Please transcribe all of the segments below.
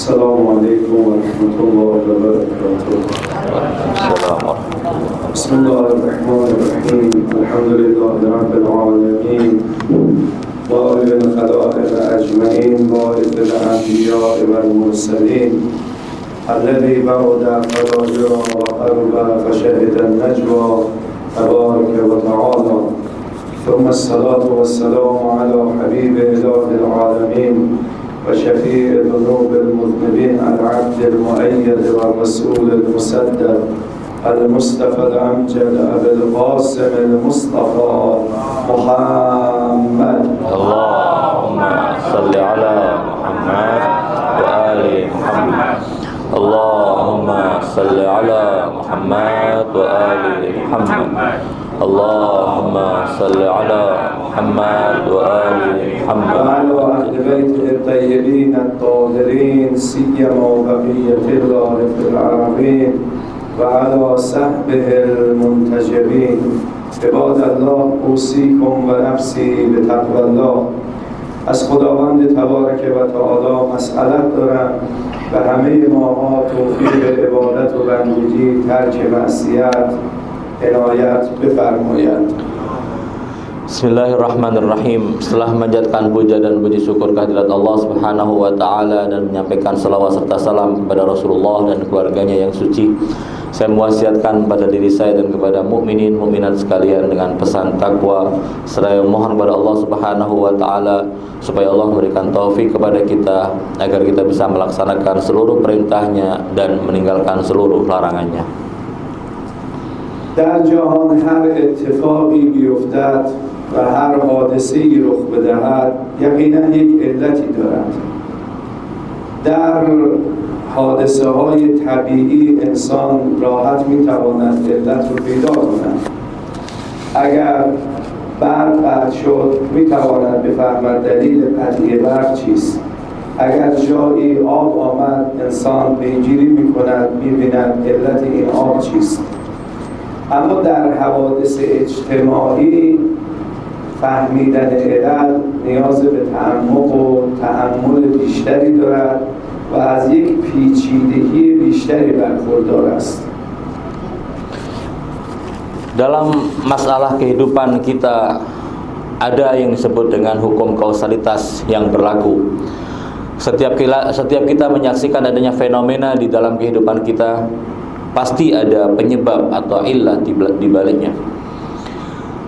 السلام عليكم ورحمة الله وبركاته. بسم الله الرحمن الرحيم. الحمد لله رب العالمين، بارئ الخلائق أجمعين، بارئ الأنبياء والمرسلين، الذي بعد فلا يرى وقرب فشهد النجوى تبارك وتعالى. ثم الصلاة والسلام على حبيب إله العالمين وشفيع ذنوب المذنبين العبد المؤيد والرسول المسدد المصطفى الأمجد أبي القاسم المصطفى محمد. اللهم صل على محمد وآل محمد. اللهم صل على محمد وآل محمد. اللهم صل على محمد وآل محمد وعلى أهل بيته الطيبين الطاهرين سيما بقية الله في العالمين وعلى صحبه المنتجبين. عباد الله، اوصیکم و نفسی بتقوی الله. از خداوند تبارک و تعالی مسئلت دارم و همه ماها توفیق عبادت و بندگی، ترک معصیت عنایت بفرماید. Bismillahirrahmanirrahim. Setelah memanjatkan puja dan puji syukur kehadirat Allah Subhanahu wa taala dan menyampaikan salawat serta salam kepada Rasulullah dan keluarganya yang suci, saya mewasiatkan pada diri saya dan kepada mukminin mukminat sekalian dengan pesan takwa, seraya mohon kepada Allah Subhanahu wa taala supaya Allah memberikan taufik kepada kita agar kita bisa melaksanakan seluruh perintahnya dan meninggalkan seluruh larangannya. در جهان هر اتفاقی بیفتد و هر حادثه‌ای رخ بدهد یقینا یک علتی دارد. در حادثه های طبیعی انسان راحت میتواند علت رو پیدا کند. اگر برق قطع شد میتواند بفهمد دلیل قطعی برق چیست. اگر جایی آب آمد انسان پیگیری میکند، میبیند علت این آب چیست. اما در حوادث اجتماعی فهمیدن علل نیاز به تعمق و تأمل بیشتری دارد و از یک پیچیدگی بیشتری برخوردار است. Dalam masalah kehidupan kita ada yang disebut dengan hukum kausalitas yang berlaku. Setiap kita menyaksikan adanya fenomena di dalam kehidupan kita, pasti ada penyebab atau illah di baliknya.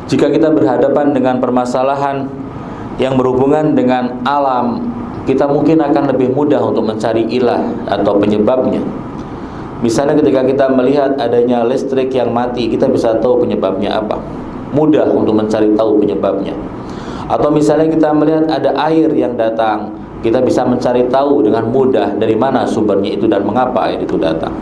Jika kita berhadapan dengan permasalahan yang berhubungan dengan alam, kita mungkin akan lebih mudah untuk mencari illah atau penyebabnya. Misalnya ketika kita melihat adanya listrik yang mati, kita bisa tahu penyebabnya apa. Mudah untuk mencari tahu penyebabnya. Atau misalnya kita melihat ada air yang datang, kita bisa mencari tahu dengan mudah dari mana sumbernya itu dan mengapa air itu datang.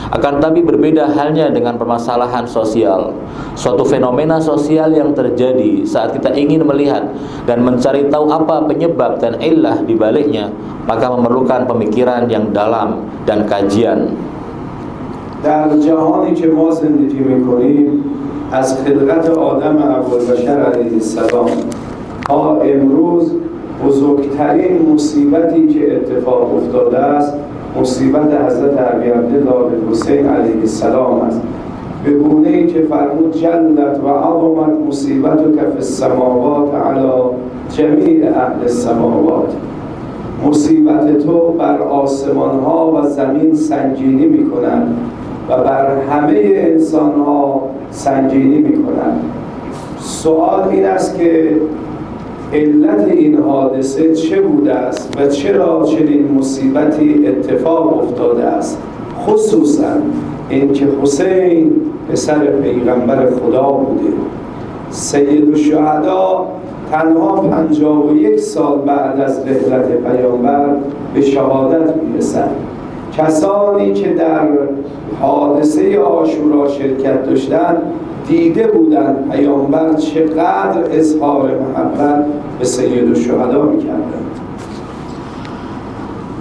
Akan tetapi berbeda halnya dengan permasalahan sosial, suatu fenomena sosial yang terjadi saat kita ingin melihat dan mencari tahu apa penyebab dan illah di baliknya, maka memerlukan pemikiran yang dalam dan kajian. در جهانی که ما زندگی می‌کنیم از خلقت آدم ابوالبشر علیه السلام تا امروز بزرگترین مصیبتی که اتفاق افتاده است مصیبت حضرت ابی عبدالله حسین علیه السلام است. به گونه‌ای که فرمود جلت و عظمت مصیبتک فی السماوات علی جمیع اهل السماوات. مصیبت تو بر آسمان ها و زمین سنگینی می‌کند و بر همه انسان ها سنگینی می‌کند. سوال این است که علت این حادثه چه بوده است و چرا چنین مصیبتی اتفاق افتاده است، خصوصا اینکه حسین پسر پیغمبر خدا بوده. سید الشهدا تنها 51 سال بعد از رحلت پیامبر به شهادت میرسند. کسانی که در حادثه عاشورا شرکت داشتند دیده بودند پیامبر چقدر اظهار محبت به سید الشهدا میکردند.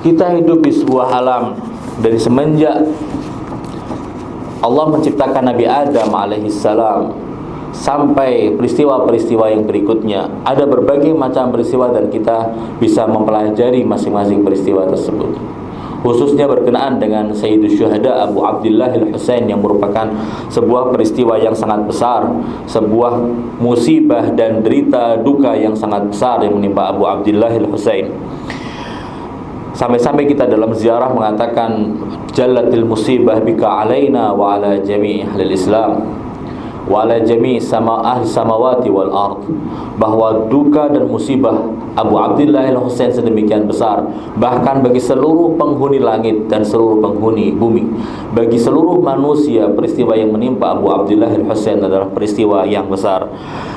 Kita hidup di sebuah alam dari semenjak Allah menciptakan Nabi Adam alaihissalam sampai peristiwa-peristiwa yang berikutnya. Ada berbagai macam peristiwa dan kita bisa mempelajari masing-masing peristiwa tersebut. khususnya berkenaan dengan Sayyidus Syuhada Abu Abdillah Al-Husain, yang merupakan sebuah peristiwa yang sangat besar, sebuah musibah dan derita duka yang sangat besar yang menimpa Abu Abdillah Al-Husain. Sampai-sampai kita dalam ziarah mengatakan jallatil musibah bika alaina wa ala jami'i ahlil Islam wa ala jami'i ahli samawati wal ard, bahwa duka dan musibah Abu Abdillah Al-Husain sedemikian besar, bahkan bagi seluruh penghuni langit dan seluruh penghuni bumi, bagi seluruh manusia, peristiwa yang menimpa Abu Abdillah Al-Husain adalah peristiwa yang besar,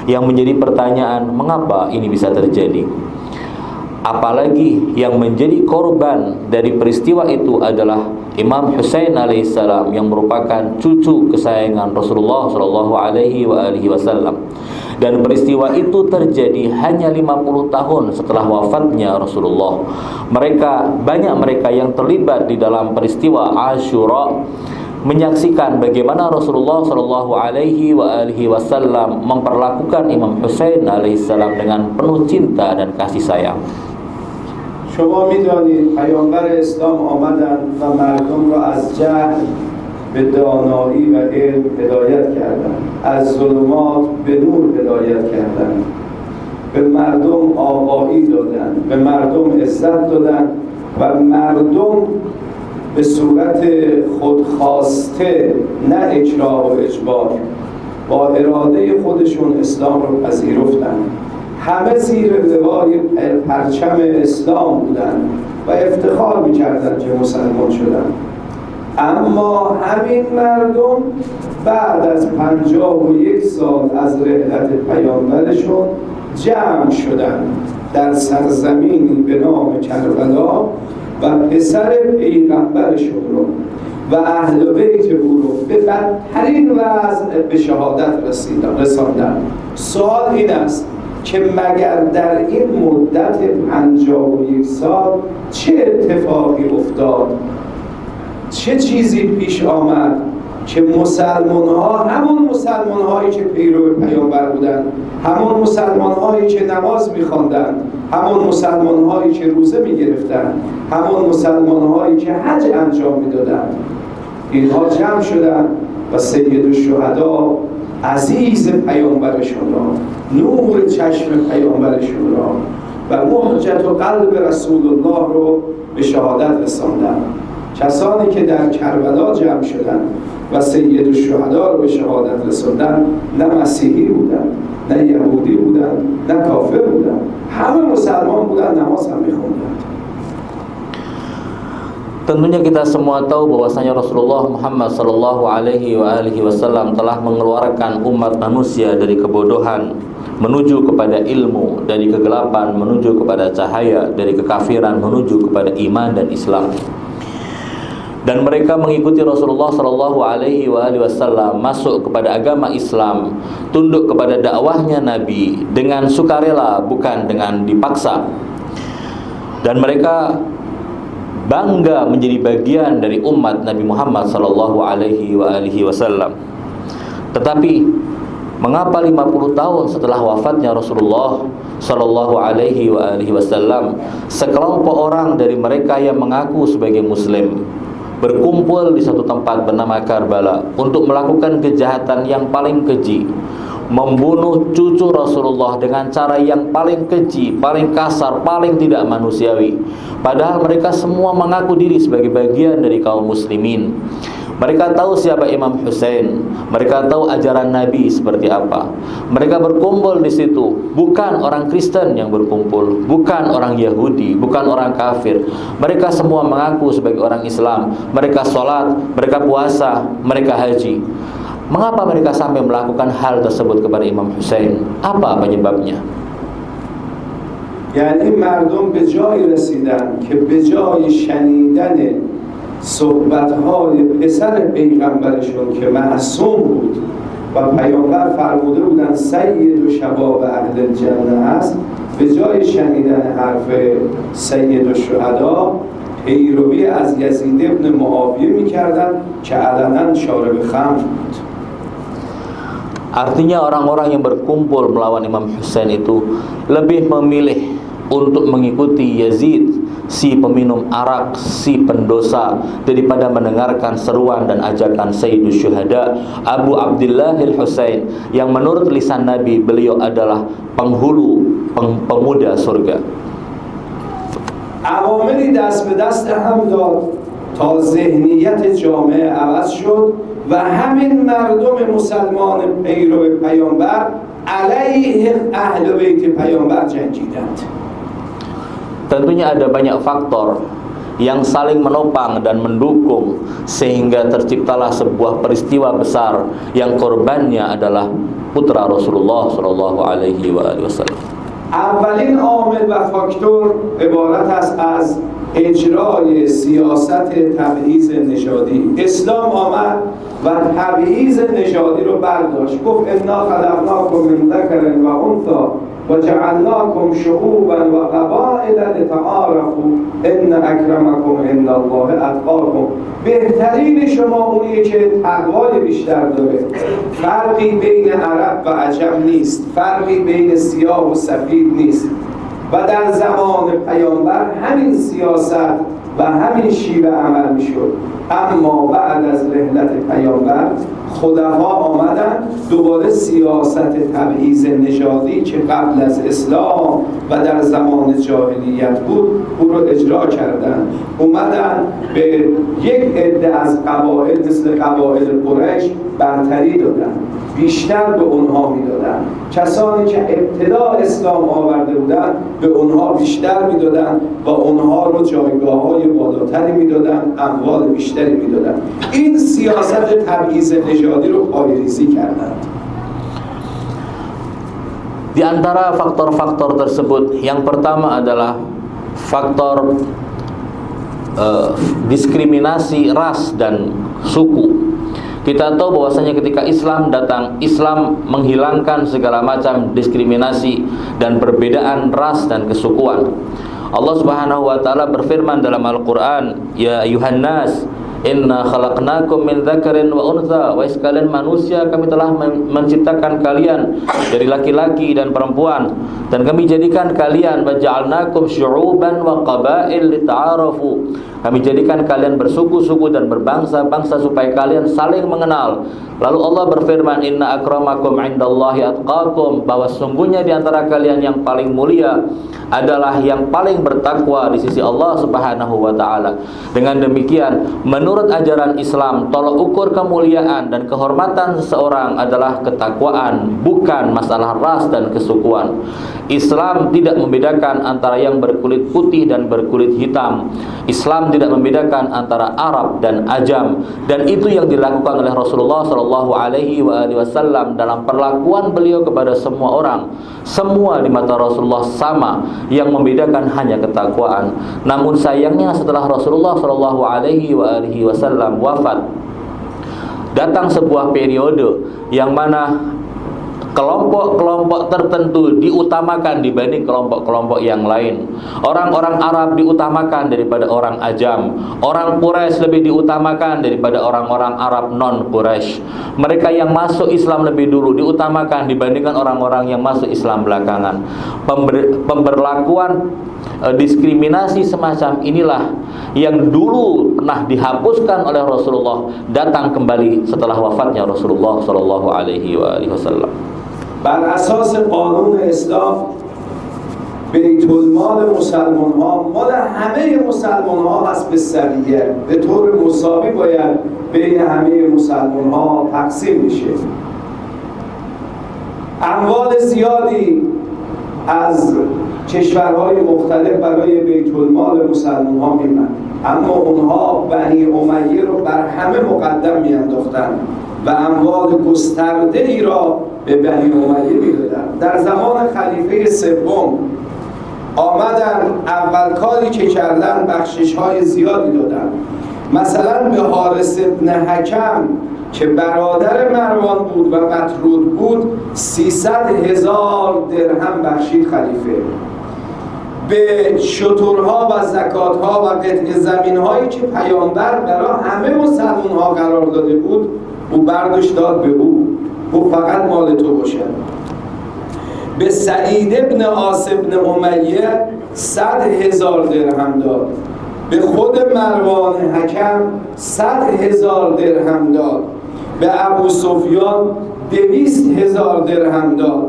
yang menjadi pertanyaan mengapa ini bisa terjadi. Apalagi yang menjadi korban dari peristiwa itu adalah Imam Husain alaihissalam, yang merupakan cucu kesayangan Rasulullah sallallahu alaihi wasallam. Dan peristiwa itu terjadi hanya 50 tahun setelah wafatnya Rasulullah. Banyak mereka yang terlibat di dalam peristiwa Asyura menyaksikan bagaimana Rasulullah sallallahu alaihi wasallam memperlakukan Imam Husain alaihissalam dengan penuh cinta dan kasih sayang. شما می‌دانید پیامبر اسلام آمدند و مردم را از جهل به دانایی و علم هدایت کردند، از ظلمات به نور هدایت کردند، به مردم آگاهی دادند، به مردم عزت دادند و مردم به صورت خودخواسته، نه اکراه و اجبار، با اراده خودشون اسلام رو پذیرفتند. همه زیر لوای پرچم اسلام بودند و افتخار می‌کردند که مسلمان شدند. اما همین مردم بعد از 51 سال از رحلت پیامبرشون جمع شدند در سرزمینی به نام کربلا و پسر پیغمبرشون رو و اهل بیت او رو به بدترین وضع به شهادت رساندند. سوال این است که مگر در این مدت 51 سال چه اتفاقی افتاد، چه چیزی پیش آمد که مسلمان‌ها، همون مسلمان‌هایی که پیرو پیامبر بودند، همون مسلمان‌هایی که نماز می‌خواندند، همون مسلمان‌هایی که روزه می‌گرفتند، همون مسلمان‌هایی که حج انجام می‌دادند، اینها جمع شدند و سید الشهدا عزیز پیامبرشون را، نور چشم پیامبرشون را و مهجت و قلب رسول الله رو به شهادت رساندند. کسانی که در کربلا جمع شدند و سید الشهدا رو به شهادت رساندند نه مسیحی بودند، نه یهودی بودند، نه کافر بودند، همه مسلمان بودند، نماز هم می‌خوندند. Tentunya kita semua tahu bahwasanya Rasulullah Muhammad sallallahu alaihi wasallam telah mengeluarkan umat manusia dari kebodohan menuju kepada ilmu, dari kegelapan menuju kepada cahaya, dari kekafiran menuju kepada iman dan Islam. Dan mereka mengikuti Rasulullah sallallahu alaihi wasallam masuk kepada agama Islam, tunduk kepada dakwahnya Nabi dengan sukarela, bukan dengan dipaksa. Dan mereka bangga menjadi bagian dari umat Nabi Muhammad sallallahu alaihi wasallam. Tetapi mengapa 50 tahun setelah wafatnya Rasulullah sallallahu alaihi wasallam sekelompok orang dari mereka yang mengaku sebagai muslim berkumpul di satu tempat bernama Karbala untuk melakukan kejahatan yang paling keji, membunuh cucu Rasulullah dengan cara yang paling keji, paling kasar, paling tidak manusiawi. Padahal mereka semua mengaku diri sebagai bagian dari kaum muslimin. Mereka tahu siapa Imam Husain, mereka tahu ajaran Nabi seperti apa. Mereka berkumpul di situ, bukan orang Kristen yang berkumpul, bukan orang Yahudi, bukan orang kafir. Mereka semua mengaku sebagai orang Islam. Mereka sholat, mereka puasa, mereka haji. Mengapa mereka sampai melakukan hal tersebut kepada Imam Husain? Apa penyebabnya? یعنی مردم به جایی رسیدن که به جای شنیدن صحبت‌های پسر پیغمبرشون که معصوم بود و پیامبر فرموده بودن سید و شباب اهل الجنه است، به جای شنیدن حرف سید الشهدا پیروی از یزید ابن معاویه می‌کردند که علنا شارب خمر بود. Artinya orang-orang yang berkumpul melawan Imam Husain itu lebih memilih untuk mengikuti Yazid si peminum arak, si pendosa, daripada mendengarkan seruan dan ajakan Sayyidus Syuhada Abu Abdillah Al-Husain, yang menurut lisan Nabi beliau adalah penghulu pemuda surga. عواملی دست به دست هم داد تا ذهنیت جامعه عوض شد و همین مردم مسلمان پیرو پیامبر علیه اهل بیت پیامبر جنگیدند. Tentunya ada banyak faktor yang saling menopang dan mendukung sehingga terciptalah sebuah peristiwa besar yang korbannya adalah putra Rasulullah sallallahu alaihi wasallam. اولین عامل و فاکتور عبارت است از اجرای سیاست تبعیض نژادی. اسلام آمد و تبعیض نژادی رو برداشت، گفت انا خلقناکم من ذکر و انثی و جعلناکم شعوبا و قبائل لتعارفوا ان اکرمکم عند الله اتقاکم. بهترین شما اونیه که تقوای بیشتر داره. فرقی بین عرب و عجم نیست، فرقی بین سیاه و سفید نیست. و در زمان پیامبر همین سیاست و همین شیوه عمل میشد. اما بعد از رحلت پیامبر خداها آمدن دوباره سیاست تبعیض نژادی که قبل از اسلام و در زمان جاهلیت بود او رو اجرا کردن. اومدن به یک عده از قبایل مثل قبایل قریش برتری دادن، بیشتر به اونها میدادن. کسانی که ابتدا اسلام آورده بودن به اونها بیشتر میدادن و اونها رو جایگاه‌های بالاتری میدادن، اموال بیشتری میدادن. این سیاست تبعیض نژادی رو پایه‌ریزی کردند. Di antara faktor-faktor tersebut, yang pertama adalah faktor diskriminasi ras dan suku. Kita tahu bahwasanya ketika Islam datang, Islam menghilangkan segala macam diskriminasi dan perbedaan ras dan kesukuan. Allah Subhanahu wa taala berfirman dalam Al-Qur'an, "Ya ayuhan nas, inna khalaqnakum min dzakarin wa untha." Wahai sekalian manusia, kami telah menciptakan kalian dari laki-laki dan perempuan, dan kami jadikan kalian wa ja'alnakum syu'uban wa qabail lita'arafu. Kami jadikan kalian bersuku-suku dan berbangsa-bangsa supaya kalian saling mengenal. Lalu Allah berfirman, "Inna akramakum 'indallahi atqakum." Bahwa sungguhnya di antara kalian yang paling mulia adalah yang paling bertakwa di sisi Allah Subhanahu wa taala. Dengan demikian, menurut ajaran Islam, tolak ukur kemuliaan dan kehormatan seseorang adalah ketakwaan, bukan masalah ras dan kesukuan. Islam tidak membedakan antara yang berkulit putih dan berkulit hitam. Islam tidak membedakan antara Arab dan Ajam, dan itu yang dilakukan oleh Rasulullah sallallahu alaihi wasallam dalam perlakuan beliau kepada semua orang. Semua di mata Rasulullah sama, yang membedakan hanya ketakwaan. Namun sayangnya setelah Rasulullah sallallahu alaihi wasallam wafat, datang sebuah periode yang mana kelompok-kelompok tertentu diutamakan dibanding kelompok-kelompok yang lain. Orang-orang Arab diutamakan daripada orang Ajam. Orang Quraisy lebih diutamakan daripada orang-orang Arab non-Quraisy. Mereka yang masuk Islam lebih dulu diutamakan dibandingkan orang-orang yang masuk Islam belakangan. Pemberlakuan diskriminasi semacam inilah yang dulu pernah dihapuskan oleh Rasulullah datang kembali setelah wafatnya Rasulullah sallallahu alaihi wasallam. بر اساس قانون اسلام بیت المال مسلمان ها مال همه مسلمان ها هست به سویه، به طور مساوی باید بین همه مسلمان ها تقسیم میشه. اموال زیادی از کشورهای مختلف برای بیت المال مسلمان ها میمند، اما اونها بنی امیه رو بر همه مقدم میانداختن و اموال گسترده ای را به بنی امیه میدادن. در زمان خلیفه سوم آمدن، اول کاری که کردن بخشش های زیادی دادن. مثلا به حارث ابن حکم که برادر مروان بود و مطرود بود 300,000 درهم بخشید خلیفه. به شترها و زکاتها و قطع زمینهایی که پیامبر برای همه مسلمانها قرار داده بود او برداشت داد به او فقط مال تو باشه. به سعید ابن عاص ابن امیه 100,000 درهم داد. به خود مروان حکم 100,000 درهم داد. به ابو سفیان 200,000 درهم داد.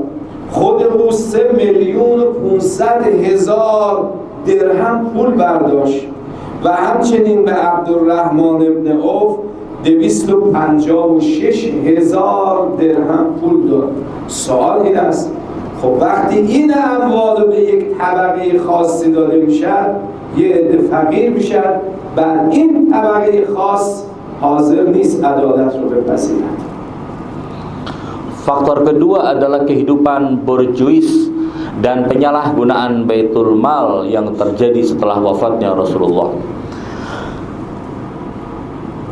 خود او 3,500,000 درهم پول برداشت و همچنین به عبدالرحمن ابن عوف 256,000 درهم پول داد. سوال این است، خب وقتی این اموال به یک طبقه خاصی داده میشد، یه عده فقیر میشد، بعد این طبقه خاص حاضر نیست عدالت رو بپذیرد. Faktor kedua adalah kehidupan borjuis dan penyalahgunaan Baitul Mal yang terjadi setelah wafatnya Rasulullah.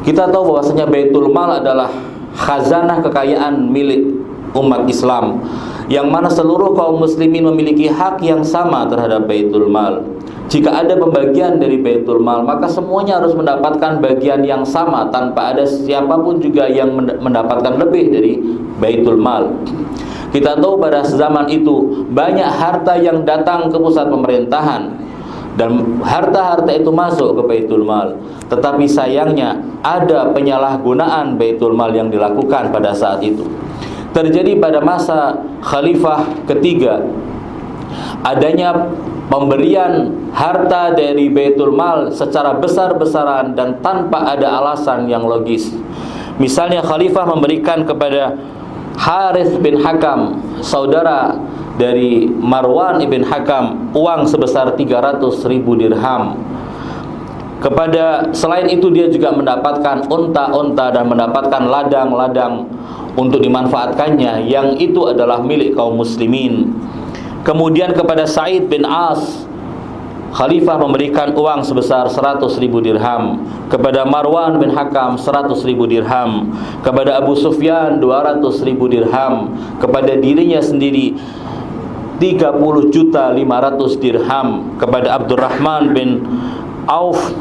Kita tahu bahwasanya Baitul Mal adalah khazanah kekayaan milik umat Islam, yang mana seluruh kaum muslimin memiliki hak yang sama terhadap Baitul Mal. Jika ada pembagian dari Baitul Mal, maka semuanya harus mendapatkan bagian yang sama tanpa ada siapapun juga yang mendapatkan lebih dari Baitul Mal. Kita tahu pada zaman itu banyak harta yang datang ke pusat pemerintahan dan harta-harta itu masuk ke Baitul Mal. Tetapi sayangnya ada penyalahgunaan Baitul Mal yang dilakukan pada saat itu. Terjadi pada masa Khalifah ketiga, adanya pemberian harta dari Baitul Mal secara besar-besaran dan tanpa ada alasan yang logis. Misalnya Khalifah memberikan kepada Harith bin Hakam, saudara dari Marwan ibn Hakam, uang sebesar 300.000 dirham. Selain itu dia juga mendapatkan unta-unta dan mendapatkan ladang-ladang untuk dimanfaatkannya, yang itu adalah milik kaum muslimin. Kemudian kepada Sa'id bin As, Khalifah memberikan uang sebesar 100.000 dirham. Kepada Marwan bin Hakam 100.000 dirham. Kepada Abu Sufyan 200.000 dirham. Kepada dirinya sendiri 30.500.000 dirham. Kepada Abdurrahman bin Auf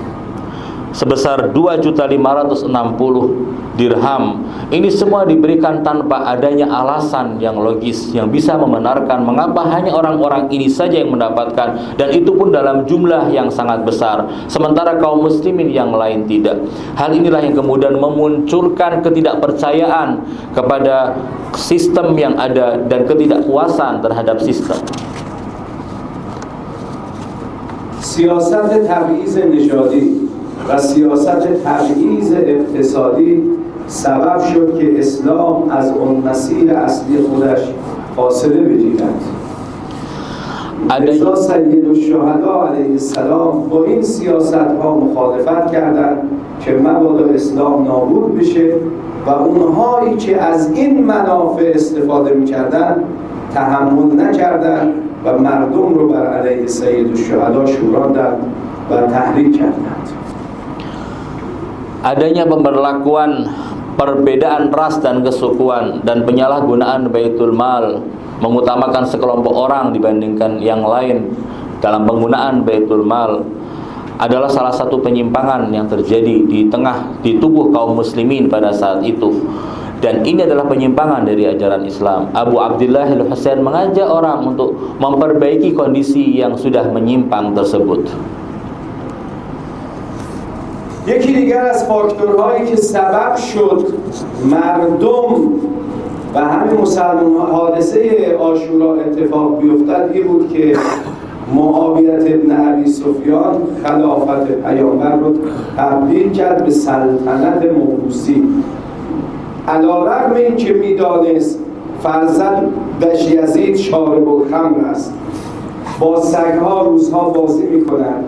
sebesar 2.560.000 dirham. Ini semua diberikan tanpa adanya alasan yang logis yang bisa membenarkan mengapa hanya orang-orang ini saja yang mendapatkan, dan itu pun dalam jumlah yang sangat besar, sementara kaum muslimin yang lain tidak. Hal inilah yang kemudian memunculkan ketidakpercayaan kepada sistem yang ada dan ketidakpuasan terhadap sistem. سیاست تبعیض نژادی و سیاست تبعیض اقتصادی سبب شد که اسلام از اون مسیر اصلی خودش فاصله بگیرد. لذا سید الشهدا علیه السلام با این سیاست ها مخالفت کردند که مبادا اسلام نابود بشه و اونهایی که از این منافع استفاده میکردن تحمل نکردند و مردم رو بر علیه سید الشهدا شوراندند و تحریک کردند. Adanya pemberlakuan perbedaan ras dan kesukuan dan penyalahgunaan Baitul Mal, mengutamakan sekelompok orang dibandingkan yang lain dalam penggunaan Baitul Mal, adalah salah satu penyimpangan yang terjadi di tubuh kaum muslimin pada saat itu. Dan ini adalah penyimpangan dari ajaran Islam. Abu Abdullah al-Husain mengajak orang untuk memperbaiki kondisi yang sudah menyimpang tersebut. یکی دیگر از فاکتورهایی که سبب شد مردم و همین مسلمان حادثه عاشورا اتفاق بیفتد این بود که معاویه ابن ابی سفیان خلافت پیامبر رو تبدیل کرد به سلطنت موروثی. علی‌رغم این که میدانست فرزندش یزید شارب الخمر است، با سگها روزها بازی میکنند،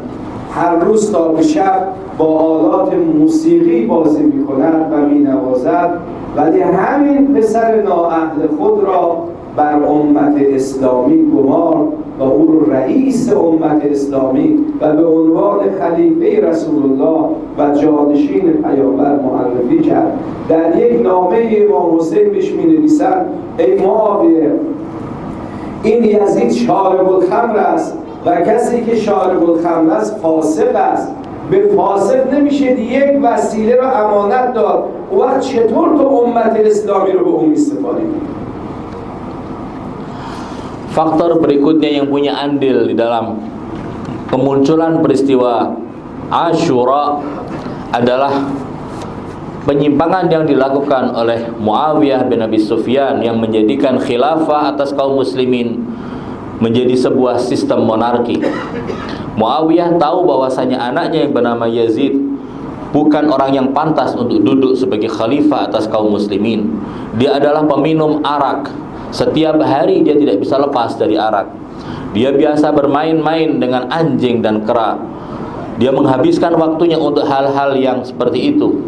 هر روز تا به شب با آلات موسیقی بازی میکند و مینوازد، ولی همین پسر نااهل خود را بر امت اسلامی گمار و او رو رئیس امت اسلامی و به عنوان خلیفه رسول الله و جانشین پیامبر معرفی کرد. در یک نامه امام حسین بهش می‌نویسند ای معاویه، این یزید شارب الخمر است و کسی که شارب الخمر است فاسق است. به فاسق نمیشه یک وسیله رو امانت داد، و وقت چطور تو امت اسلامی رو به اون میسپاری؟ Faktor berikutnya yang punya andil di dalam kemunculan peristiwa Asyura adalah penyimpangan yang dilakukan oleh Muawiyah bin Abi Sufyan yang menjadikan khilafah atas kaum muslimin menjadi sebuah sistem monarki. Muawiyah tahu bahwasanya anaknya yang bernama Yazid bukan orang yang pantas untuk duduk sebagai khalifah atas kaum muslimin. Dia adalah peminum arak. Setiap hari dia tidak bisa lepas dari arak. Dia biasa bermain-main dengan anjing dan kera. Dia menghabiskan waktunya untuk hal-hal yang seperti itu.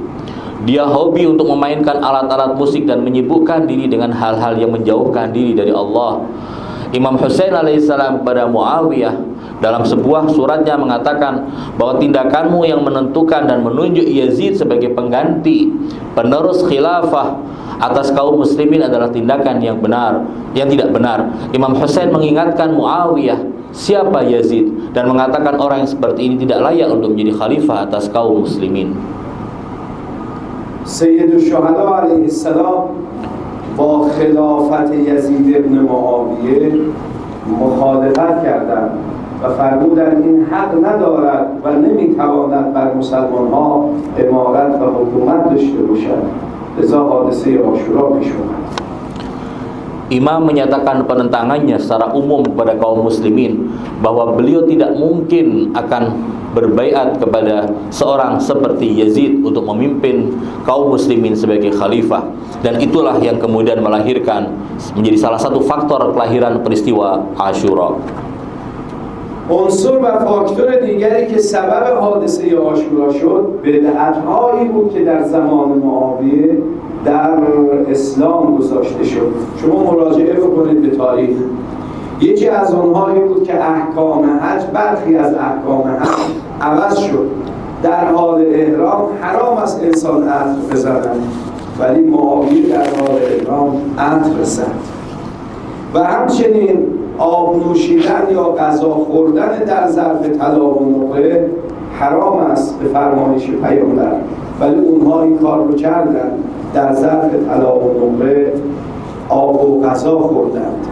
Dia hobi untuk memainkan alat-alat musik dan menyibukkan diri dengan hal-hal yang menjauhkan diri dari Allah. Imam Husain alaihissalam kepada Muawiyah dalam sebuah suratnya mengatakan bahwa tindakanmu yang menentukan dan menunjuk Yazid sebagai pengganti penerus khilafah atas kaum muslimin adalah tindakan yang benar, yang tidak benar. Imam Husain mengingatkan Muawiyah siapa Yazid dan mengatakan orang yang seperti ini tidak layak untuk menjadi khalifah atas kaum muslimin. Sayyidus Syuhada alaihi salam با خلافت یزید ابن معاویه مخالفت کردند و فرمودند این حق ندارد و نمیتواند بر مسلمان ها امارت و حکومت داشته باشد. لذا حادثه عاشورا پیش اومد. Imam menyatakan penentangannya secara umum kepada kaum muslimin bahwa beliau tidak mungkin akan berbaiat kepada seorang seperti Yazid untuk memimpin kaum muslimin sebagai khalifah, dan itulah yang kemudian melahirkan menjadi salah satu faktor kelahiran peristiwa Asyura. عنصر و فاکتور دیگری که سبب حادثه عاشورا شد بدعت‌هایی بود که در زمان معاویه در اسلام گذاشته شد. شما مراجعه بکنید به تاریخ. یکی از اونهایی بود که احکام حج، برخی از احکام حج عوض شد. در حال احرام حرام است انسان عطر بزند، ولی معاویه در حال احرام عطر زد. و همچنین آب نوشیدن یا غذا خوردن در ظرف طلا و نقره حرام است به فرمایش پیامبر، ولی اونها این کار رو کردن، در ظرف طلا و نقره آب و غذا خوردند.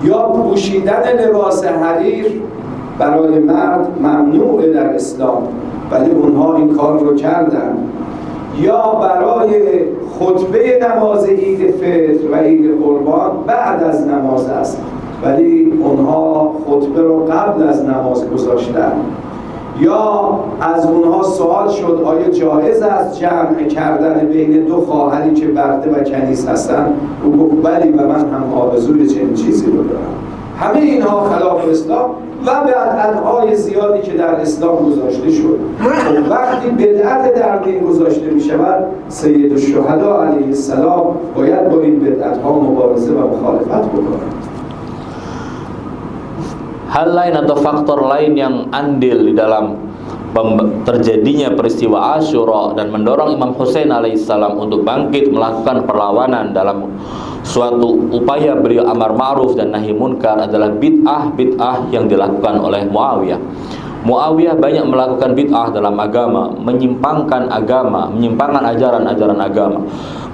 یا پوشیدن لباس حریر برای مرد ممنوع در اسلام، ولی اونها این کار رو کردن. یا برای خطبه نماز عید فطر و عید قربان بعد از نماز است، ولی اونها خطبه رو قبل از نماز گذاشتن. یا از اونها سوال شد آیا جایز است جمع کردن بین دو خواهری که برده و کنیز هستن؟ او گفت بلی و من هم آرزوی چنین چیزی رو دارم. همه اینها خلاف اسلام و بدعت‌های زیادی که در اسلام گذاشته شد. وقتی بدعت در دین گذاشته می شود، سید الشهدا علیه السلام باید با این بدعت‌ها مبارزه و مخالفت بکنند. Hal lain atau faktor lain yang andil di dalam terjadinya peristiwa Asyura dan mendorong Imam Husain alaihissalam untuk bangkit melakukan perlawanan dalam suatu upaya beliau amar ma'ruf dan nahi munkar adalah bid'ah yang dilakukan oleh Muawiyah. Muawiyah banyak melakukan bid'ah dalam agama, menyimpangkan ajaran-ajaran agama.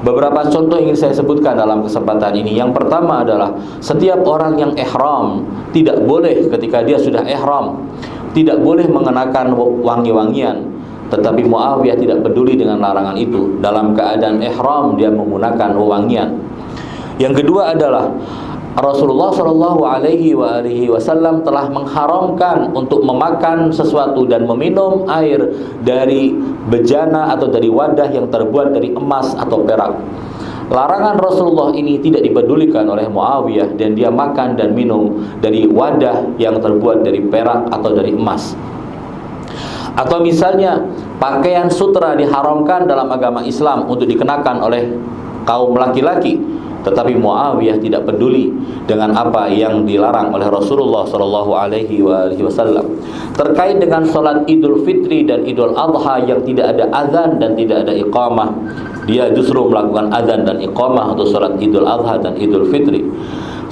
Beberapa contoh ingin saya sebutkan dalam kesempatan ini. Yang pertama adalah setiap orang yang ihram tidak boleh ketika dia sudah ihram tidak boleh mengenakan wangi-wangian. Tetapi Muawiyah tidak peduli dengan larangan itu. Dalam keadaan ihram dia menggunakan wewangian. Yang kedua adalah Rasulullah Shallallahu Alaihi Wasallam telah mengharamkan untuk memakan sesuatu dan meminum air dari bejana atau dari wadah yang terbuat dari emas atau perak. Larangan Rasulullah ini tidak dipedulikan oleh Muawiyah dan dia makan dan minum dari wadah yang terbuat dari perak atau dari emas. Atau misalnya pakaian sutra diharamkan dalam agama Islam untuk dikenakan oleh kaum laki-laki, tetapi Muawiyah tidak peduli dengan apa yang dilarang oleh Rasulullah Shallallahu Alaihi Wasallam. Terkait dengan sholat Idul Fitri dan Idul Adha yang tidak ada azan dan tidak ada iqamah, dia justru melakukan azan dan iqamah untuk sholat Idul Adha dan Idul Fitri.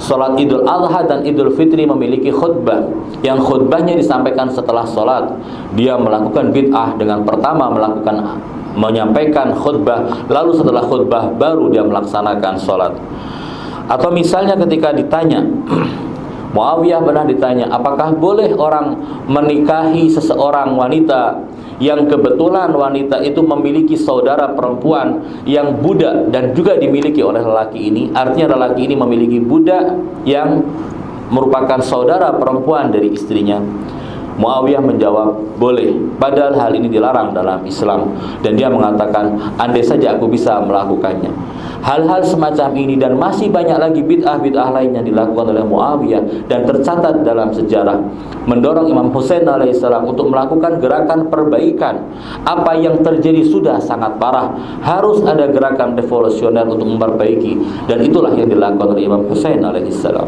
Sholat Idul Adha dan Idul Fitri memiliki khutbah yang khutbahnya disampaikan setelah sholat. Dia melakukan bid'ah dengan pertama menyampaikan khutbah, lalu setelah khutbah baru dia melaksanakan sholat. Atau misalnya ketika ditanya Muawiyah pernah ditanya, apakah boleh orang menikahi seseorang wanita yang kebetulan wanita itu memiliki saudara perempuan yang budak dan juga dimiliki oleh lelaki ini. Artinya lelaki ini memiliki budak yang merupakan saudara perempuan dari istrinya. Muawiyah menjawab, boleh, padahal hal ini dilarang dalam Islam. Dan dia mengatakan, andai saja aku bisa melakukannya. Hal-hal semacam ini dan masih banyak lagi bid'ah-bid'ah lain yang dilakukan oleh Muawiyah dan tercatat dalam sejarah, mendorong Imam Husain alaihissalam untuk melakukan gerakan perbaikan. Apa yang terjadi sudah sangat parah, harus ada gerakan revolusioner untuk memperbaiki, dan itulah yang dilakukan oleh Imam Husain alaihissalam.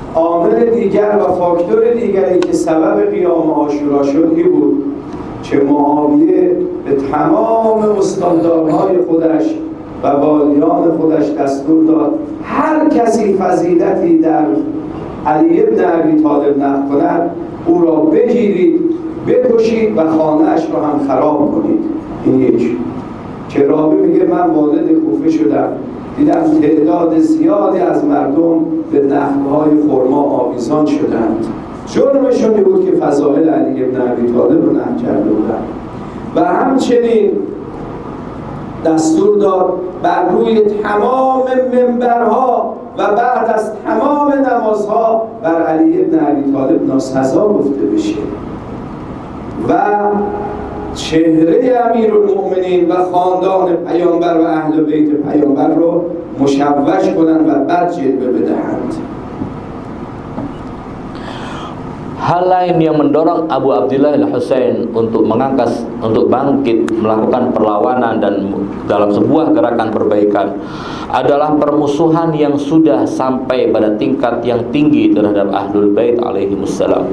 عامل دیگر و فاکتور دیگری که سبب قیام عاشورا شد این بود که معاویه به تمام استاندارهای خودش و والیان خودش دستور داد هر کسی فضیلتی در علی ابن ابی طالب نقل کند او را بگیرید، بکشید و خانه‌اش را هم خراب کنید. این یک. که راوی میگه من وارد کوفه شدم، دیدم تعداد زیادی از مردم به نخل‌های خرما آویزان شدند. جرمشون این بود که فضائل علی ابن ابی طالب رو نقل کرده بودند. و همچنین دستور داد بر روی تمام منبرها و بعد از تمام نمازها بر علی ابن ابی طالب ناسزا گفته بشه و چهره امیرالمؤمنین و خاندان پیامبر و اهل بیت پیامبر رو مشوش کنند و بد جلوه بدهند. Hal lain yang mendorong Abu Abdillah al-Husain untuk bangkit melakukan perlawanan dan dalam sebuah gerakan perbaikan adalah permusuhan yang sudah sampai pada tingkat yang tinggi terhadap Ahlul Bait alaihimussalam.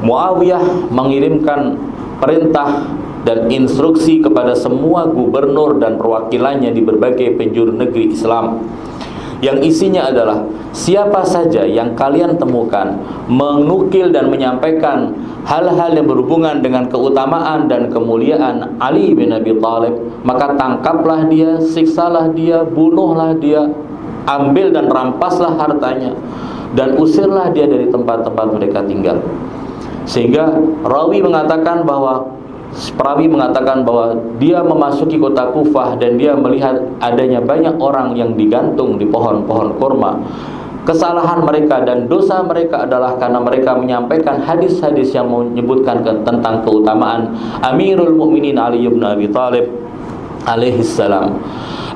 Muawiyah mengirimkan perintah dan instruksi kepada semua gubernur dan perwakilannya di berbagai penjuru negeri Islam, yang isinya adalah siapa saja yang kalian temukan menukil dan menyampaikan hal-hal yang berhubungan dengan keutamaan dan kemuliaan Ali bin Abi Thalib, maka tangkaplah dia, siksalah dia, bunuhlah dia, ambil dan rampaslah hartanya, dan usirlah dia dari tempat-tempat mereka tinggal. Sehingga perawi mengatakan bahwa dia memasuki kota Kufah dan dia melihat adanya banyak orang yang digantung di pohon-pohon kurma. Kesalahan mereka dan dosa mereka adalah karena mereka menyampaikan hadis-hadis yang menyebutkan tentang keutamaan Amirul Mukminin Ali bin Abi Thalib alaihissalam.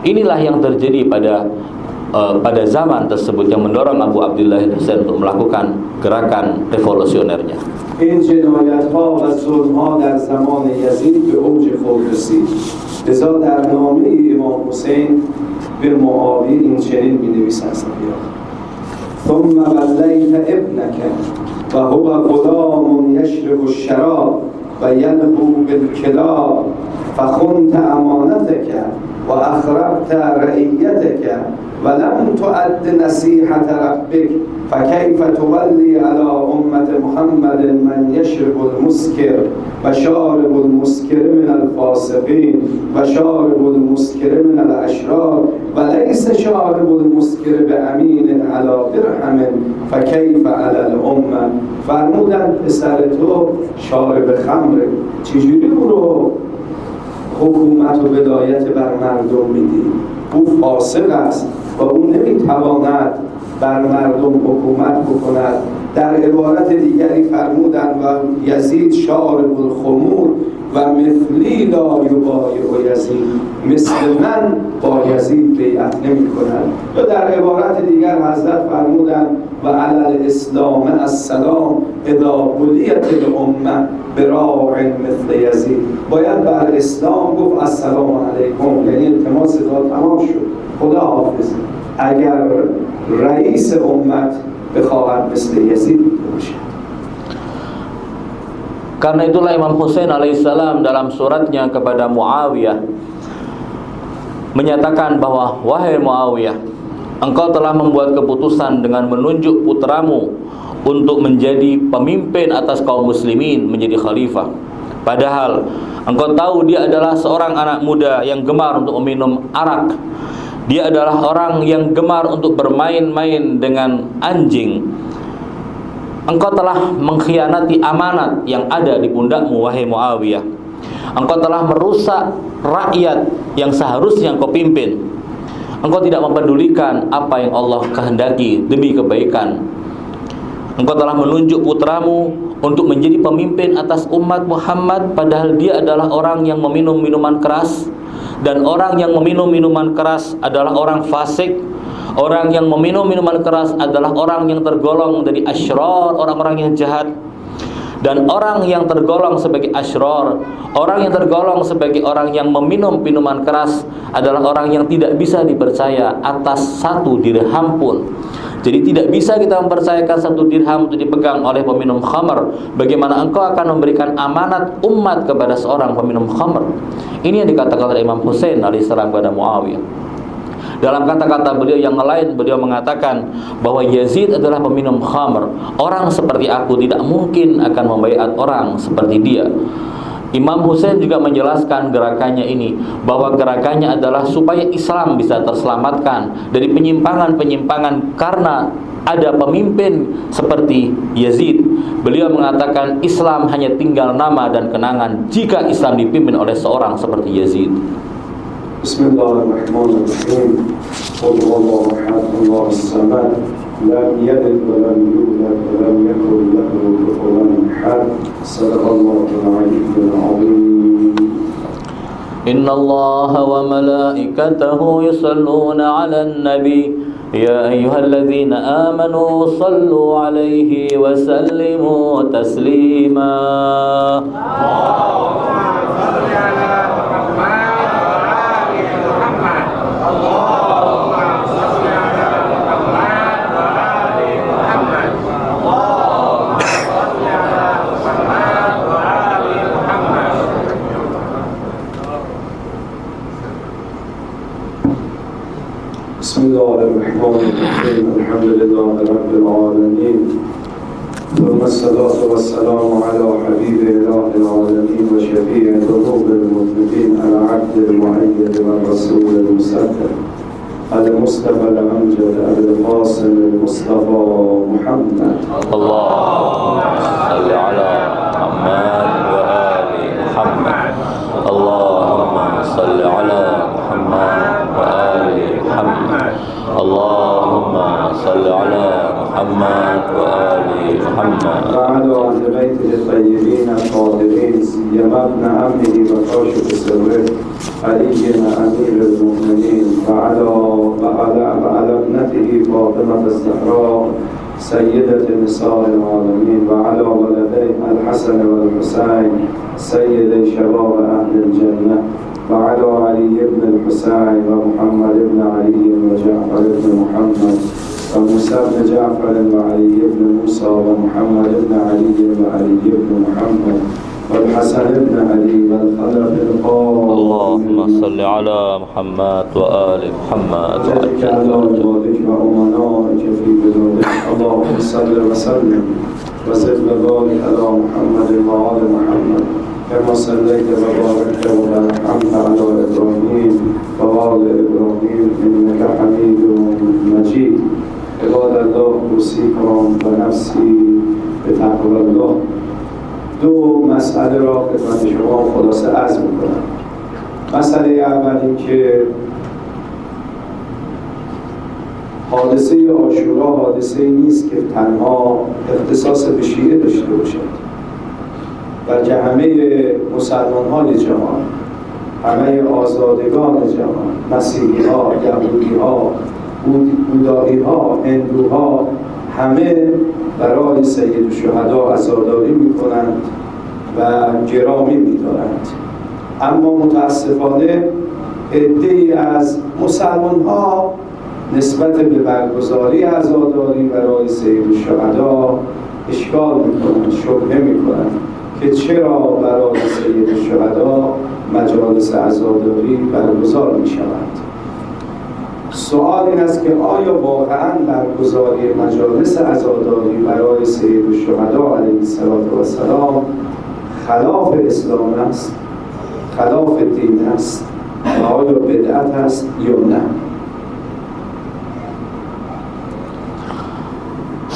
Inilah yang terjadi pada zaman tersebut yang mendorong Abu Abdillah al-Husain untuk melakukan gerakan revolusionernya. این جنایت‌ها و ظلم‌ها در زمان یزید به اوج خود رسید. لذا در نامه امام حسین به معاویه این چنین می‌نویسد: ثم ولیت ابنك و هو غلام یشرب الشراب و ینهو بالکلاب فخنت امانتك و اخربت رعیتك ولم تؤد نصیحة ربك فكيف تولي على أمة محمد من يشرب المسكر وشارب المسكر من الفاسقين وشارب المسكر من الأشرار وليس شارب المسكر بأمين على درهم فكيف على الأمة. فرمودن پسر تو شارب خمر، چجوری او رو حکومت و ولایت بر مردم میدی؟ او فاسق است و او نمیتواند بر مردم حکومت بکند. در عبارت دیگری فرمودند و یزید شارب الخمور و مثلی لا یبایع یزید، مثل من با یزید بیعت نمی کند. و در عبارت دیگر حضرت فرمودند و علی الاسلام السلام اذا بلیت الامه براع مثل یزید. باید بر اسلام گفت السلام علیکم، یعنی التماس داد تمام شد، خدا حافظ، اگر رئیس امت بخواهد مثل یزید باشد. Karena itulah Imam Husain alaihissalam dalam suratnya kepada Muawiyah menyatakan bahwa, wahai Muawiyah, engkau telah membuat keputusan dengan menunjuk putramu untuk menjadi pemimpin atas kaum muslimin, menjadi khalifah. Padahal engkau tahu dia adalah seorang anak muda yang gemar untuk meminum arak. Dia adalah orang yang gemar untuk bermain-main dengan anjing. engkau telah mengkhianati amanat yang ada di pundakmu, wahai Muawiyah. Engkau telah merusak rakyat yang seharusnya engkau pimpin. Engkau tidak mempedulikan apa yang Allah kehendaki demi kebaikan. Engkau telah menunjuk putramu untuk menjadi pemimpin atas umat Muhammad, padahal dia adalah orang yang meminum minuman keras. Dan orang yang meminum minuman keras adalah orang fasik. Orang yang meminum minuman keras adalah orang yang tergolong dari asyrar, orang-orang yang jahat. Dan orang yang tergolong sebagai asyrar, orang yang tergolong sebagai orang yang meminum minuman keras adalah orang yang tidak bisa dipercaya atas 1 dirham pun. Jadi tidak bisa kita mempercayakan 1 dirham itu dipegang oleh peminum khamr. Bagaimana engkau akan memberikan amanat umat kepada seorang peminum khamr? Ini yang dikatakan oleh Imam Husain alaihissalam kepada Muawiyah. Dalam kata-kata beliau yang lain, beliau mengatakan bahwa Yazid adalah peminum khamr. Orang seperti aku tidak mungkin akan membaiat orang seperti dia. Imam Husain juga menjelaskan gerakannya ini, bahwa gerakannya adalah supaya Islam bisa terselamatkan dari penyimpangan-penyimpangan karena ada pemimpin seperti Yazid. Beliau mengatakan Islam hanya tinggal nama dan kenangan jika Islam dipimpin oleh seorang seperti Yazid. Bismillahirrahmanirrahim. Qul huwallahu ahad, Allahus samad, lam yalid wa lam yulad wa lam yakul lahu kufuwan ahad. Sadaqallahul aliyyul azim. Inna Allaha wa malaikatahu yusalluna 'alan nabi ya ayyuhalladzina amanu sallu 'alaihi wa sallimu taslima. Bismillahirrahmanirrahim. Alhamdulillahi rabbil alamin. Thumma as-salatu was-salamu ala habibi ilahil alamin wa shafi'i dhunubil mudhnibin ala 'abdil mu'ayyad wa rasulil musaddad al-Mustafa al-amjad Abul Qasim al-Mustafa Muhammad. Allahumma salli ala Muhammad wa ali Muhammad. Allahumma salli ala Muhammad wa ali Muhammad. Allahumma salli ala Muhammad wa ali Muhammad. وعلى أهل بيته الطيبين الطاهرين سيما ابن عمه وكاشف سره علي أمير المؤمنين وعلى ابنته فاطمة الزهراء سيدة نساء العالمين وعلى ولديه الحسن والحسين سيدي شباب أهل الجنة وعلى علي بن الحسين ومحمد بن علي وجعفر بن محمد وموسى بن جعفر وعلي بن موسى ومحمد بن علي وعلي بن محمد والحسن بن علي والخلف القائم. اللهم صل على محمد وآل محمد وجدك على والدك وأمنائك في بلادك. اللهم صل وسلم وزد وبارك على محمد وآل محمد كما صليت وباركت وأنعمت على إبراهيم وآل إبراهيم إنك حميد مجيد. عباد الله اوصیکم و نفسی به تقوی الله. 2 مسئله را خدمت شما خلاصه عرض می‌کنم. مسئله اول این که حادثه عاشورا حادثه نیست که تنها اختصاص به شیعه داشته باشد، بلکه همه مسلمانان جهان، همه آزادگان جهان، مسیحی‌ها، یهودی‌ها، بودایی‌ها، هندوها، همه برای سید الشهدا عزاداری می‌کنند و گرامی می‌دارند. اما متاسفانه عده‌ای از مسلمان‌ها نسبت به برگزاری عزاداری برای سید الشهدا اشکال می‌کنند، شبهه می‌کنند که چرا برای سید الشهدا مجالس عزاداری برگزار می‌شوند. سوال این است که آیا واقعاً برگزاری مجالس عزاداری برای سید الشهدا علیه السلام خلاف اسلام است، خلاف دین است و آیا بدعت است یا نه؟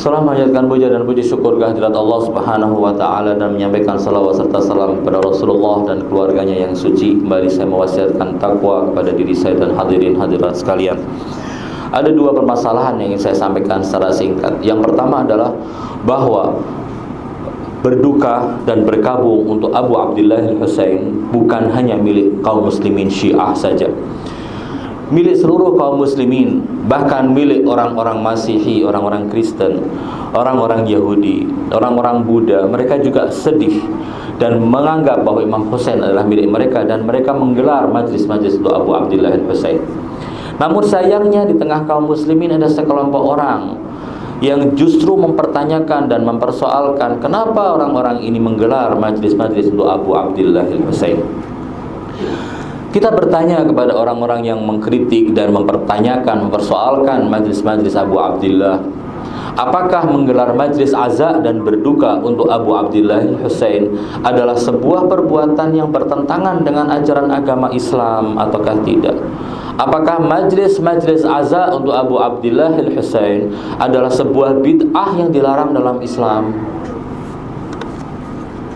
Setelah menyanjatkan puja dan puji syukur kehadirat Allah Subhanahu wa taala dan menyampaikan salawat serta salam kepada Rasulullah dan keluarganya yang suci, kembali saya mewasiatkan takwa kepada diri saya dan hadirin hadirat sekalian. Ada dua permasalahan yang ingin saya sampaikan secara singkat. Yang pertama adalah bahwa berduka dan berkabung untuk Abu Abdillah Al-Husain bukan hanya milik kaum muslimin Syiah saja, milik seluruh kaum muslimin, bahkan milik orang-orang Masihi, orang-orang Kristen, orang-orang Yahudi, orang-orang Buddha. Mereka juga sedih dan menganggap bahwa Imam Husain adalah milik mereka, dan mereka menggelar majlis-majlis untuk Abu Abdillah Al-Husain. Namun sayangnya di tengah kaum muslimin ada sekelompok orang yang justru mempertanyakan dan mempersoalkan kenapa orang-orang ini menggelar majlis-majlis untuk Abu Abdillah Al-Husain. Kita bertanya kepada orang-orang yang mengkritik dan mempertanyakan, mempersoalkan majlis-majlis Abu Abdillah, apakah menggelar majlis aza dan berduka untuk Abu Abdillah Al-Husain adalah sebuah perbuatan yang bertentangan dengan ajaran agama Islam ataukah tidak? Apakah majlis-majlis aza untuk Abu Abdillah Al-Husain adalah sebuah bid'ah yang dilarang dalam Islam?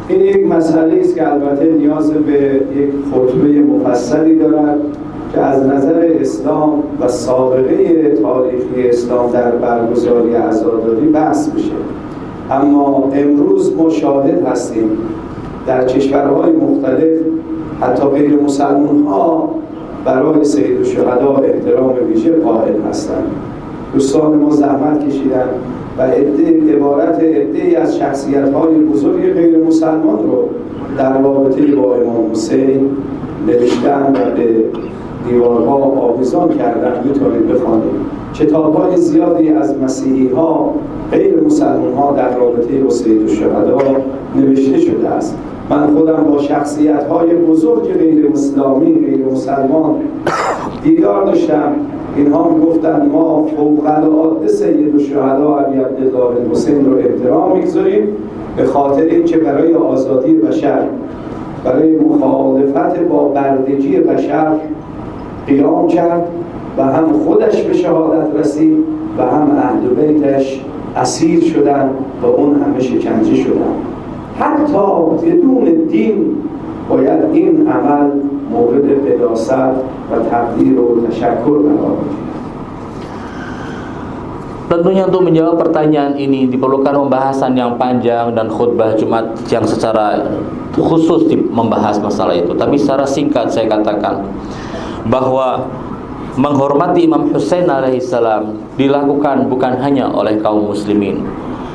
این یک مسئله است که البته نیاز به یک خطبه مفصلی دارد که از نظر اسلام و سابقه تاریخی اسلام در برگزاری عزاداری بحث میشه. اما امروز ما شاهد هستیم در کشورهای مختلف حتی غیر مسلمان ها برای سید الشهدا احترام ویژه قائل هستند. دوستان ما زحمت کشیدن و عبارت عده‌ای از شخصیت‌های بزرگ غیر مسلمان رو در رابطه با امام حسین نوشتن و به دیوارها آویزان کردن. میتونید بخوانید کتاب‌های زیادی از مسیحی‌ها غیر مسلمان‌ها در رابطه با سید الشهدا نوشته شده است. من خودم با شخصیت‌های بزرگ غیر اسلامی، غیر مسلمان دیدار داشتم. اینها میگفتن ما فوق‌العاده سید الشهدا علی عبدالله الحسین رو احترام میگذاریم به خاطر اینکه برای آزادی بشر، برای مخالفت با بردگی بشر قیام کرد و هم خودش به شهادت رسید و هم اهل بیتش اسیر شدن و اون همه شکنجه شدن. حتی بدون دین باید این عمل مورد قداست و تقدیر و تشکر قرار بگیرد. Tentunya untuk menjawab pertanyaan ini diperlukan pembahasan yang panjang dan khutbah Jumat yang secara khusus membahas masalah itu. Tapi secara singkat saya katakan bahwa menghormati Imam Husain alaihissalam dilakukan bukan hanya oleh kaum muslimin.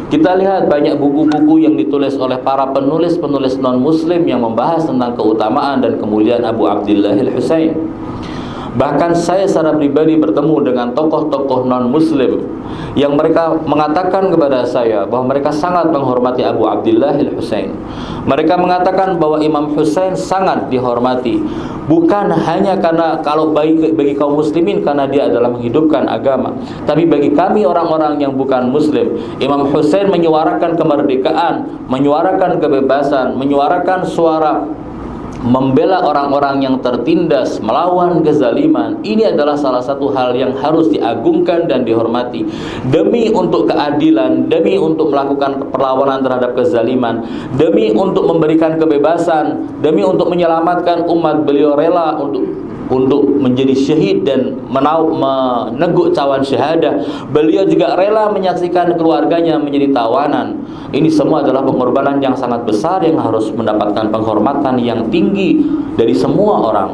Kita lihat banyak buku-buku yang ditulis oleh para penulis-penulis non-muslim yang membahas tentang keutamaan dan kemuliaan Abu Abdillah Al-Husain. Bahkan saya secara pribadi bertemu dengan tokoh-tokoh non-muslim yang mereka mengatakan kepada saya bahwa mereka sangat menghormati Abu Abdillah Al-Husain. Mereka mengatakan bahwa Imam Husain sangat dihormati, bukan hanya karena kalau bagi kaum muslimin karena dia adalah menghidupkan agama, tapi bagi kami orang-orang yang bukan muslim, Imam Husain menyuarakan kemerdekaan, menyuarakan kebebasan, menyuarakan suara membela orang-orang yang tertindas, melawan kezaliman. Ini adalah salah satu hal yang harus diagungkan dan dihormati. Demi untuk keadilan, demi untuk melakukan perlawanan terhadap kezaliman, demi untuk memberikan kebebasan, demi untuk menyelamatkan umat, beliau rela untuk menjadi syahid dan meneguk cawan syahadah. Beliau juga rela menyaksikan keluarganya menjadi tawanan. Ini semua adalah pengorbanan yang sangat besar yang harus mendapatkan penghormatan yang tinggi dari semua orang.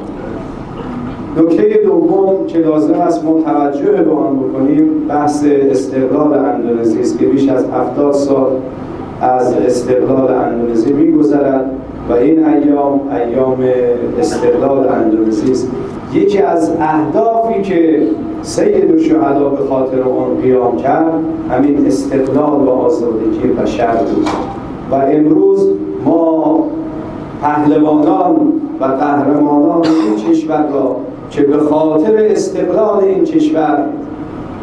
نکته دوم که لازم است ما توجه به آن بکنیم بحث استقلال اندونزی است که بیش از 70 سال از استقلال اندونزی می‌گذرد و این ایام استقلال اندونزی است. یکی از اهدافی که سید الشهدا به خاطر آن قیام کرد همین استقلال و آزادگی بشر بود و امروز ما پهلوانان و قهرمانان این کشور را که به خاطر استقلال این کشور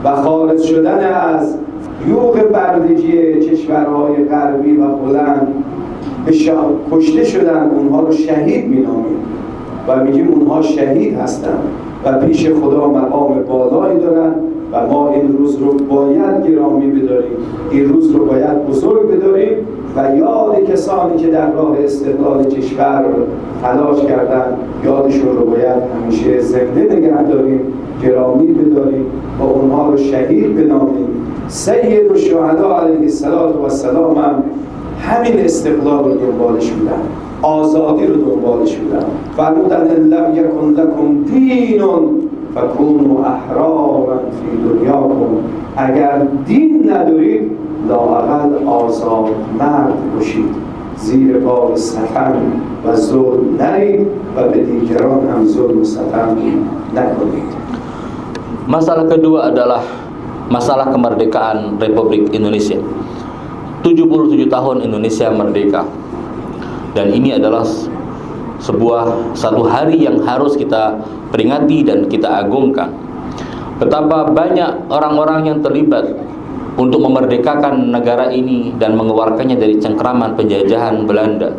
و خارج شدن از یوغ بردگی کشورهای غربی و بلند کشته شدن، اونها رو شهید می‌نامیم و میگیم اونها شهید هستند و پیش خدا مقام بالایی دارن و ما این روز رو باید گرامی بداریم، این روز رو باید بزرگ بداریم و یاد کسانی که در راه استقلال کشور تلاش کردن یادشون رو باید همیشه زنده نگه داریم، گرامی بداریم و اونها رو شهید بنامیم. سید الشهدا علیه السلام هم همین استقلال رو دنبالش بودن، آزادی رو دنبالش بودن. فرمودن لم یکن لکم دین فکونوا احرارا فی دنیاکم، اگر دین ندارید لااقل آزاد مرد باشید، زیر بار ستم و ظلم نرید و به دیگران هم ظلم و ستم نکنید. Masalah kedua adalah masalah kemerdekaan Republik Indonesia. 77 tahun Indonesia merdeka. Dan ini adalah satu hari yang harus kita peringati dan kita agungkan. Betapa banyak orang-orang yang terlibat untuk memerdekakan negara ini dan mengeluarkannya dari cengkraman penjajahan Belanda.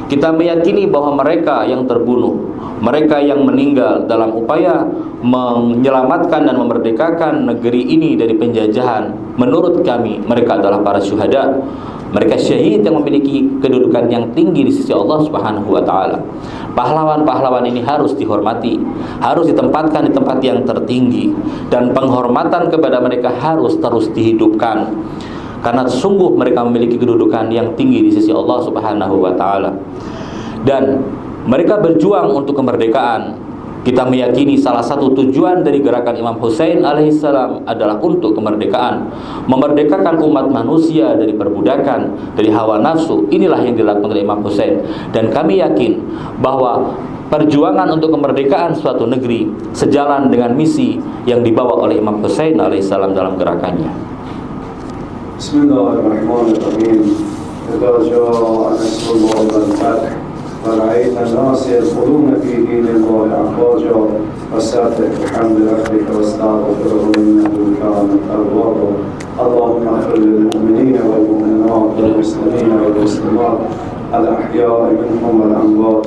Kita meyakini bahwa mereka yang terbunuh, mereka yang meninggal dalam upaya menyelamatkan dan memerdekakan negeri ini dari penjajahan, menurut kami mereka adalah para syuhada. Mereka syahid yang memiliki kedudukan yang tinggi di sisi Allah Subhanahu wa taala. Pahlawan-pahlawan ini harus dihormati, harus ditempatkan di tempat yang tertinggi, dan penghormatan kepada mereka harus terus dihidupkan. Karena sungguh mereka memiliki kedudukan yang tinggi di sisi Allah Subhanahu wa taala. Dan mereka berjuang untuk kemerdekaan. Kita meyakini salah satu tujuan dari gerakan Imam Hussein alaihissalam adalah untuk kemerdekaan, memerdekakan umat manusia dari perbudakan, dari hawa nafsu. Inilah yang dilakukan oleh Imam Hussein. Dan kami yakin bahwa perjuangan untuk kemerdekaan suatu negeri sejalan dengan misi yang dibawa oleh Imam Hussein alaihissalam dalam gerakannya. Bismillahirrahmanirrahim. Idza jaa nasrullahi wal fath ورأيت الناس يدخلون في دين الله أفواجا فسبح بحمد ربك واستغفره إنه كان توابا. اللهم اغفر للمؤمنين والمؤمنات والمسلمين والمسلمات الأحياء منهم والأموات